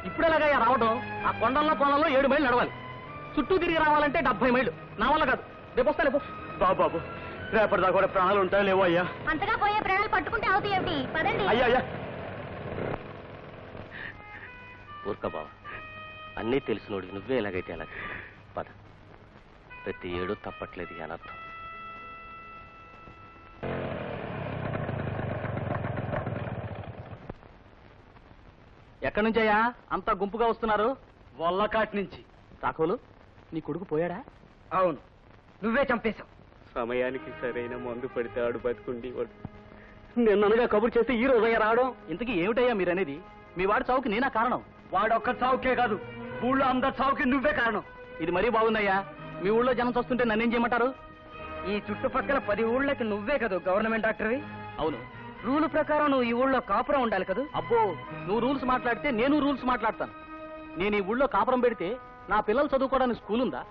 ఇప్పుడు ఎలాగయ్యా రావడం? ఆ కొండల్లో పొలంలో 7 మైళ్ళు నడవాలి. చుట్టూ తిరిగి రావాలంటే 70 మైళ్ళు. నా వల్ల కాదు. రేపు వస్తా లేపు. బాబు రేపటిదాకా కూడా ప్రాణాలు ఉంటాయో లేవో అయ్యా. అంతగా పోయే ప్రాణాలు పట్టుకుంటే అవుతాయి ఏమిటి? పదండి. అయ్యా ఊరుక బావ, అన్నీ తెలిసినోడికి నువ్వే ఎలాగైతే అలాగే. పద, ప్రతి ఏడు తప్పట్లేదు అనర్థం. ఎక్కడి నుంచయ్యా అంత గుంపుగా వస్తున్నారు? వల్లకాటి నుంచి. రాఘవులు, నీ కొడుకు పోయాడా? అవును, నువ్వే చంపేశావు. సమయానికి సరైన మందు పడితే ఆడు బతుకుండేవాడు. నిన్ననగా కబురు చేస్తే ఈ రోజయ్యా రావడం. ఇంతకీ ఏమిటయ్యా మీరనేది? మీ వాడి చావుకి నేనా కారణం? వాడొక్క చావుకే కాదు, ఊళ్ళో అందరి చావుకి నువ్వే కారణం. ఇది మరీ బాగుందయ్యా. మీ ఊళ్ళో జనం చూస్తుంటే నన్నేం చేయమంటారు? ఈ చుట్టుపక్కల 10 ఊళ్ళకి నువ్వే కదా గవర్నమెంట్ డాక్టర్వి. అవును. రూల్ ప్రకారం నువ్వు ఈ ఊళ్ళో కాపురం ఉండాలి కదా. అబ్బో, నువ్వు రూల్స్ మాట్లాడితే నేను రూల్స్ మాట్లాడతాను. నేను ఈ ఊళ్ళో కాపురం పెడితే నా పిల్లలు చదువుకోవడానికి స్కూల్ ఉందా?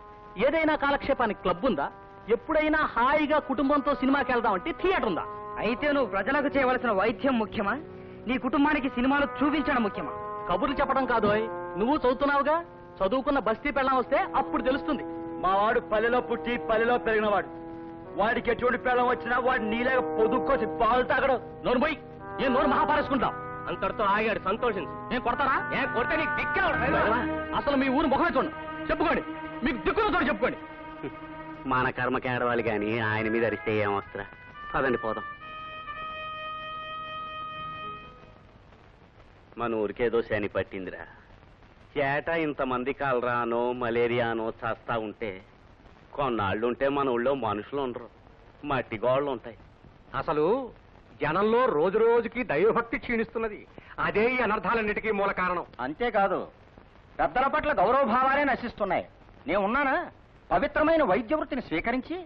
ఏదైనా కాలక్షేపానికి క్లబ్ ఉందా? ఎప్పుడైనా హాయిగా కుటుంబంతో సినిమాకి వెళ్దామంటే థియేటర్ ఉందా? అయితే నువ్వు ప్రజలకు చేయవలసిన వైద్యం ముఖ్యమా, నీ కుటుంబానికి సినిమాలు చూపించడం ముఖ్యమా? కబుర్లు చెప్పడం కాదోయ్. నువ్వు చదువుతున్నావుగా, చదువుకున్న బస్తీ పెళ్ళం వస్తే అప్పుడు తెలుస్తుంది. మా వాడు పల్లెలో పుట్టి పల్లెలో పెరిగినవాడు. వాడికి ఎటువంటి పిల్లం వచ్చినా వాడు నీలాగా పొదుక్కోసి పాలు తాగడం. నోరు పోయి, ఏం నోరు మహాపారేసుకుంటావు? అంతటితో ఆగాడు, సంతోషించు. నేను కొడతారా? కొడితే నీకు దిక్కే అసలు మీ ఊరు ముఖమే చూడండి. చెప్పుకోండి, మీకు దిక్కున చూడండి, చెప్పుకోండి. మన కర్మకి ఏడవాలి గాని ఆయన మీద అరిస్తే ఏమొస్తరా? పదండి పోదాం. మన ఊరికేదో శని పట్టిందిరా. ఏటా ఇంతమంది కలరానో మలేరియానో చేస్తా ఉంటే కొన్నాళ్ళుంటే మన ఊళ్ళో మనుషులు ఉండరు, మట్టి గోళ్ళు ఉంటాయి. అసలు జనంలో రోజు రోజుకి దైవభక్తి క్షీణిస్తున్నది. అదే ఈ అనర్థాలన్నిటికీ మూల కారణం. అంతేకాదు, పెద్దల పట్ల గౌరవభావాలే నశిస్తున్నాయి. నేనున్నానా? పవిత్రమైన వైద్య వృత్తిని స్వీకరించి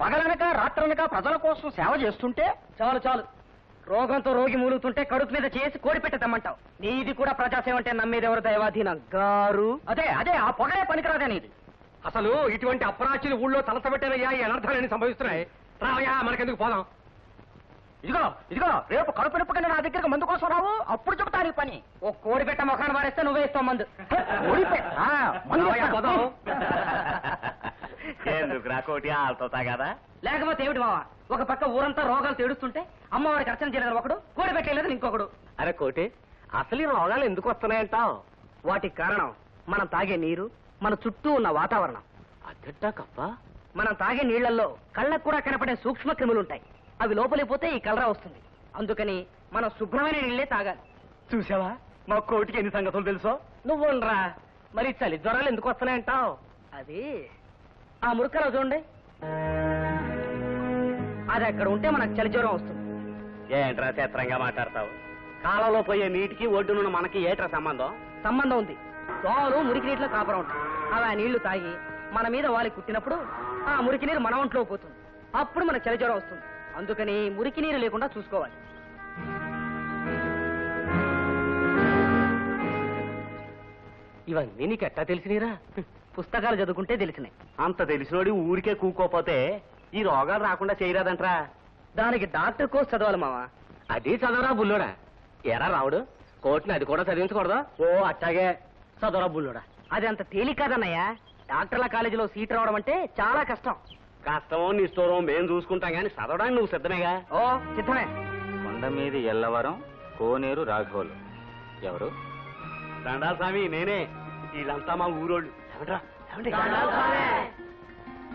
పగలనక రాత్రనక ప్రజల కోసం సేవ చేస్తుంటే చాలు చాలు, రోగంతో రోగి మూలుగుతుంటే కడుపు మీద చేసి కోడి పెట్టదమ్మంటావు. నీది కూడా ప్రజాసేవ అంటే నమ్మేదెవరు? దైవాధీనం గారు. అదే అదే ఆ పొగలే పనికిరాదనేది. అసలు ఇటువంటి అప్రాచులు ఊళ్ళో తలసబెట్టేనయ్యా ఈ అనర్థాలన్నీ సంభవిస్తున్నాయి. రావయ్యా, మనకెందుకు పోదాం. ఇదిగో రేపు కడుపు నిప్పకుండా నా దగ్గరకు మందు కోసం రావు, అప్పుడు చెబుతా నీ పని. ఓ కోడి పెట్ట ముఖాన్ని వారేస్తే నువ్వే ఇస్తావు మందు. ఎందుకు రాకోటి ఆల్తోతా కదా? లేకపోతే ఏమిటి మావా, ఒక పక్క ఊరంతా రోగాలు తేడుస్తుంటే అమ్మవారికి అర్చన చేయలేదు ఒకడు, కోడి పెట్టలేదు ఇంకొకడు. అరే కోటి, అసలు ఈ రోగాలు ఎందుకు వస్తున్నాయంటావు? వాటికి కారణం మనం తాగే నీరు, మన చుట్టూ ఉన్న వాతావరణం. అద్దెట్టా కప్ప. మనం తాగే నీళ్లలో కళ్ళకు కూడా కనపడే సూక్ష్మ క్రిములుంటాయి. అవి లోపలిపోతే ఈ కలరా వస్తుంది. అందుకని మనం శుభ్రమైన నీళ్లే తాగాలి. చూసావా, మా కోటికి ఎన్ని సంగతులు తెలుసో. నువ్వుండ్రా, మరి చలి జ్వరాలు ఎందుకు వస్తున్నాయంటావు? అది ఆ మురుక్కలో చూడండి, అది అక్కడ ఉంటే మనకు చలి జ్వరం వస్తుంది. ఏంట్రా చిత్రంగా మాట్లాడతావు? కాలంలో పోయే నీటికి ఒడ్డునున్న మనకి ఏట్రా సంబంధం? సంబంధం ఉంది. దోమలు మురికి నీటిలో కాపురం ఉంటాయి. అవి ఆ నీళ్లు తాగి మన మీద వాలి కుట్టినప్పుడు ఆ మురికి నీరు మన ఒంట్లో పోతుంది. అప్పుడు మనకు చలి జ్వరం వస్తుంది. అందుకని మురికి నీరు లేకుండా చూసుకోవాలి. ఇవన్నీ నీకెట్టా తెలిసినీరా? పుస్తకాలు చదువుకుంటే తెలిసినాయి. అంత తెలిసినోడి ఊరికే కూకోపోతే ఈ రోగాలు రాకుండా చేయరాదంట్రా. దానికి డాక్టర్ కోర్స్ చదవాలి మావా. అది చదవరా బుల్లోడా. ఎరా రావుడు, కోర్టుని అది కూడా చదివించకూడదా? ఓ అట్టాగే చదవరా బుల్లోడా. అది అంత తేలిక కాదన్నయ్యా. డాక్టర్ల కాలేజీలో సీట్ రావడం అంటే చాలా కష్టం. కష్టమో నిష్ఠూరం మేం చూసుకుంటాం గాని చదవడానికి నువ్వు సిద్ధమేగా? ఓ సిద్ధమే. కొండ మీద ఎల్లవరం, కోనేరు రాఘవులు. ఎవరు? దండాల స్వామి, నేనే. వీళ్ళంతా మా ఊరోళ్ళు.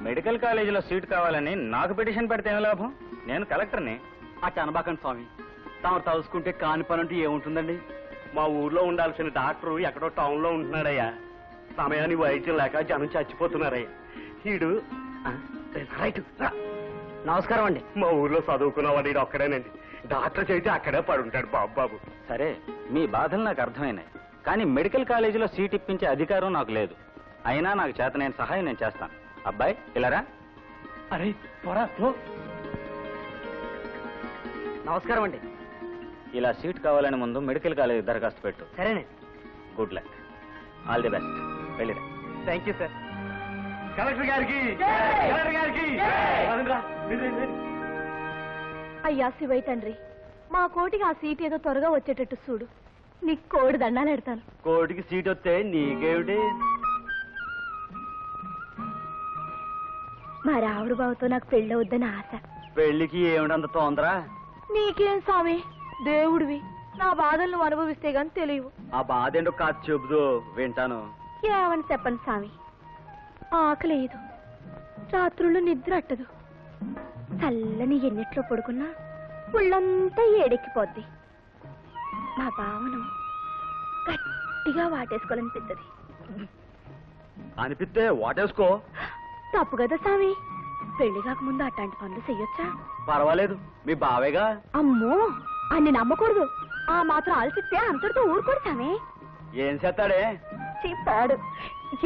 మెడికల్ కాలేజీలో సీట్ కావాలని నాకు పిటిషన్ పెడితే ఏం లాభం? నేను కలెక్టర్ని. అట్ట అనబాకండి స్వామి, తాము తలుసుకుంటే కాని పని అంటే ఏముంటుందండి? మా ఊర్లో ఉండాల్సిన డాక్టరు ఎక్కడో టౌన్ లో ఉంటున్నాడయ్యా. సమయానికి వైద్యం లేక జనం చచ్చిపోతున్నారయ్యా. వీడు రైట్. నమస్కారం అండి. మా ఊర్లో చదువుకున్నవాడు వీడు ఒక్కడేనండి. డాక్టర్ చేస్తే అక్కడే పడుంటాడు బాబు. సరే, మీ బాధలు నాకు అర్థమైనాయి. కానీ మెడికల్ కాలేజీలో సీట్ ఇప్పించే అధికారం నాకు లేదు. అయినా నాకు చేతనైన సహాయం నేను చేస్తాను. అబ్బాయి ఇలారా. అరే త్వర నమస్కారం అండి. ఇలా సీట్ కావాలని ముందు మెడికల్ కాలేజీ దరఖాస్తు పెట్టు. సరేనండి. Good luck, all the best. వెళ్ళిరా. Thank you sir. కలెక్టర్ గారికి, కలెక్టర్ గారికి. అయ్యా శివయ్య తండ్రి, మా కోటికి ఆ సీట్ ఏదో త్వరగా వచ్చేటట్టు చూడు. నీకు కోడి దండాలు పెడతాను. కోటికి సీట్ వస్తే నీకేమిటి? మా రావుడు బాబుతో నాకు పెళ్ళవద్దని ఆశ. పెళ్లికి ఏమిటంత తొందర? నీకేం స్వామి, దేవుడివి, నా బాధలు నువ్వు అనుభవిస్తే గాని తెలియవు. ఆ బాధ ఏంటో కాదు చెబుదు, వింటాను. ఏమని చెప్పండి స్వామి, ఆకలేదు, రాత్రులు నిద్ర అట్టదు, చల్లని ఎన్నిట్లో పడుకున్నా ఒళ్ళంతా ఏడెక్కిపోద్ది. మా భావను గట్టిగా వాటేసుకోవాలనిపిస్తుంది. అనిపిస్తే వాటేసుకో. తప్పు కదా స్వామి, పెళ్లి కాకముందు అట్లాంటి పనులు చెయ్యొచ్చా? పర్వాలేదు, మీ బావేగా. అమ్మో, అన్ని నమ్మకూడదు. ఆ మాత్రం ఆలోచిస్తే అంతటితో ఊరుకోడు స్వామి. ఏం చేస్తాడే? చెప్పాడు.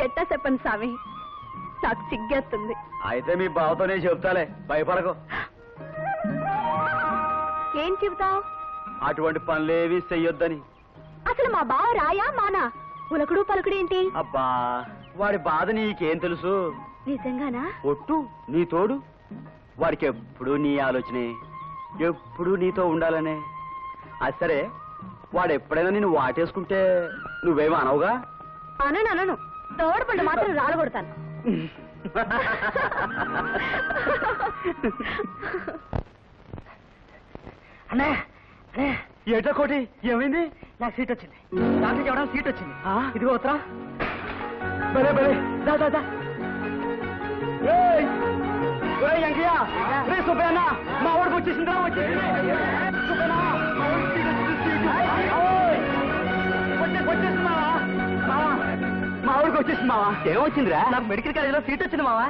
ఎట్టా చెప్పండి స్వామి, నాకు సిగ్గేస్తుంది. అయితే మీ బావతోనే చెప్తాలే, భయపడకు. ఏం చెబుతావు? అటువంటి పనులేవి చెయ్యొద్దని. అసలు మా బావ రాయా మానా? ఉలకడు పలుకుడేంటి? అబ్బా, వాడి బాధ నీకేం తెలుసు? నిజంగానా? ఒట్టు నీ తోడు. వాడికి ఎప్పుడు నీ ఆలోచనే, ఎప్పుడు నీతో ఉండాలనే. అది సరే, వాడు ఎప్పుడైనా నేను వాటేసుకుంటే నువ్వేమో అనవుగా? అనను, తోడు పళ్ళు మాత్రం రాలగొడతాను. అన్నా ఏటా కోటి, ఏమైంది? నాకు సీట్ వచ్చింది. డాక్టర్ చెప్పడం సీట్ వచ్చింది. ఇదిగో ఉత్తరం. బలే బలే, దా దా దా. ఏయ్! ఒరేయ్ వెంకయ్య, రే సుబ్బయ్య, మా వాడికి వచ్చేసిందిరా, వచ్చేసింది. సుబ్బయ్య, మా వాడికి సీట్ వచ్చింది. ఓయ్! వచ్చేసింది మావా. మా వాడికి వచ్చేసింది మావా. ఏమొచ్చిందిరా? నాకు మెడికల్ కాలేజీలో సీట్ వచ్చింది మావా.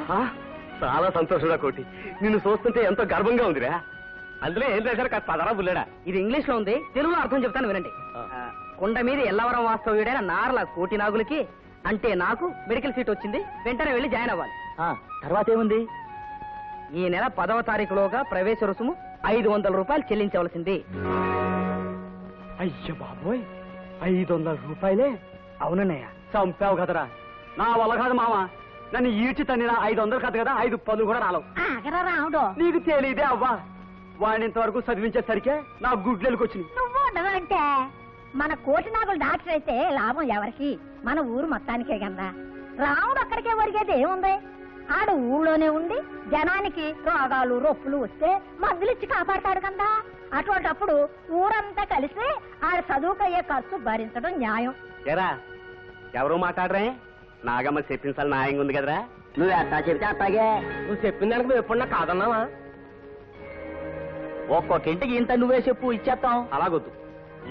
చాలా సంతోషంగా కోటి, నిన్ను చూస్తుంటే ఎంతో గర్వంగా ఉందిరా. అందులో ఏం చేశారు కాస్త పదరా బుల్లడా. ఇది ఇంగ్లీష్ లో ఉంది, తెలుగులో అర్థం చెప్తాను వినండి. కొండ మీద ఎల్లవరం వాస్తవ్యుడైన నార్ల కోటి నాగులకి, అంటే నాకు మెడికల్ సీట్ వచ్చింది, వెంటనే వెళ్ళి జాయిన్ అవ్వాలి. తర్వాత ఏముంది? ఈ నెల 10వ తారీఖులోగా ప్రవేశ రుసుము 500 రూపాయలు చెల్లించవలసింది. అయ్య బాబోయ్, 500 రూపాయలే? అవునన్నయ్య. చంపావు కదరా. నా వల్ల కాదు మామ, నన్ను ఈడ్చి తన్నిన 500 కాదు కదా, 5 పనులు కూడా రాలవు. ఆగరా రావుడు, నీకు తెలియదే అవ్వా, వాడిని ఇంతవరకు చదివించేసరికి నా గుడ్లెలకు వచ్చినాయి. నువ్వు ఉండవంటే మన కోటి నాగులు డాక్టర్ అయితే లాభం ఎవరికి? మన ఊరు మొత్తానికే కదా. రావుడు అక్కడికే ఒరిగేది ఏముంది? ఆడు ఊళ్ళోనే ఉండి జనానికి రోగాలు రొప్పులు వస్తే మందులిచ్చి కాపాడతాడు కదా. అటువంటప్పుడు ఊరంతా కలిసి ఆడ చదువుకయ్యే ఖర్చు భరించడం న్యాయం. ఎరా ఎవరు మాట్లాడరే? నాగమ్మ చెప్పించాలి న్యాయంగా ఉంది కదరా. నువ్వు ఎట్టా చెబితే అట్టాగే. నువ్వు చెప్పిన దానికి మేము ఎప్పుడన్నా కాదన్నావా? ఒక్కొక్కింటికి ఇంత నువ్వే చెప్పు, ఇచ్చేస్తాం. అలాగొద్దు,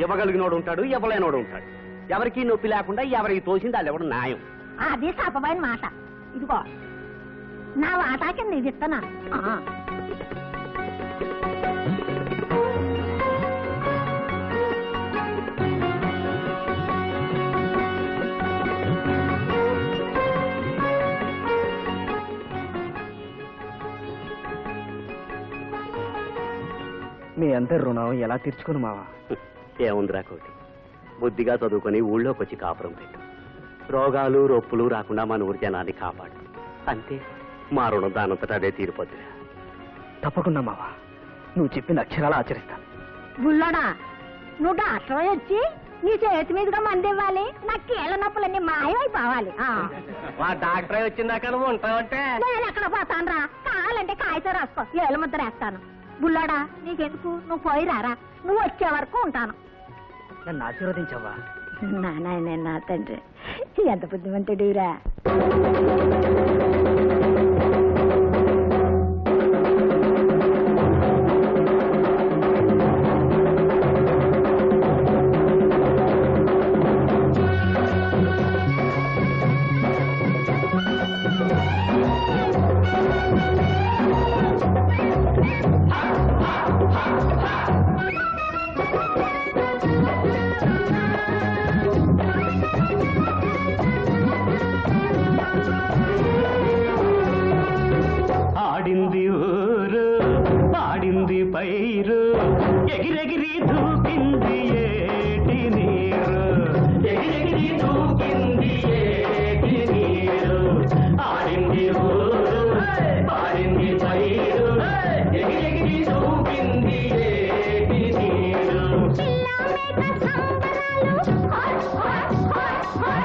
ఇవ్వగలిగినోడు ఉంటాడు, ఇవ్వలేనోడు ఉంటాడు. ఎవరికి నొప్పి లేకుండా ఎవరికి తోసింది అది ఎవడు న్యాయం. అది సపమైన మాట. ఇదిగో నా వాటా కింద ఇది ఇస్తున్నా. మీ అందరి రుణం ఎలా తీర్చుకుని మావా? ఏముందిరా కోటి, బుద్ధిగా చదువుకొని ఊళ్ళోకి వచ్చి కాపురం పెట్టు. రోగాలు రొప్పులు రాకుండా మన ఊరి జనాన్ని కాపాడు. అంతే, మా రుణం దానంతటా అదే తీరిపోద్దిరా. తప్పకుండా మావా, నువ్వు చెప్పిన అక్షరాలు ఆచరిస్తాను. బుల్లోడా, నువ్వు డాక్టర్ వచ్చి నీ చేతి మీదుగా మంది ఇవ్వాలి. నా కీళ్ళ నొప్పులన్నీ మాయమైపోవాలి. మా డాక్టర్ వచ్చిందాక నువ్వు ఉంటావంటే నేను ఎక్కడ పోతాను రా. కావాలంటే కాగితం రాసుకో, ఏళ్ళ ముద్ర వేస్తాను. బుల్లోడా, నీకెందుకు, నువ్వు పోయి రారా. నువ్వు వచ్చే వరకు ఉంటాను. నన్ను ఆశీర్వదించవా? నా నాయన, నా తండ్రి ఎంత బుద్ధిమంతుడురా.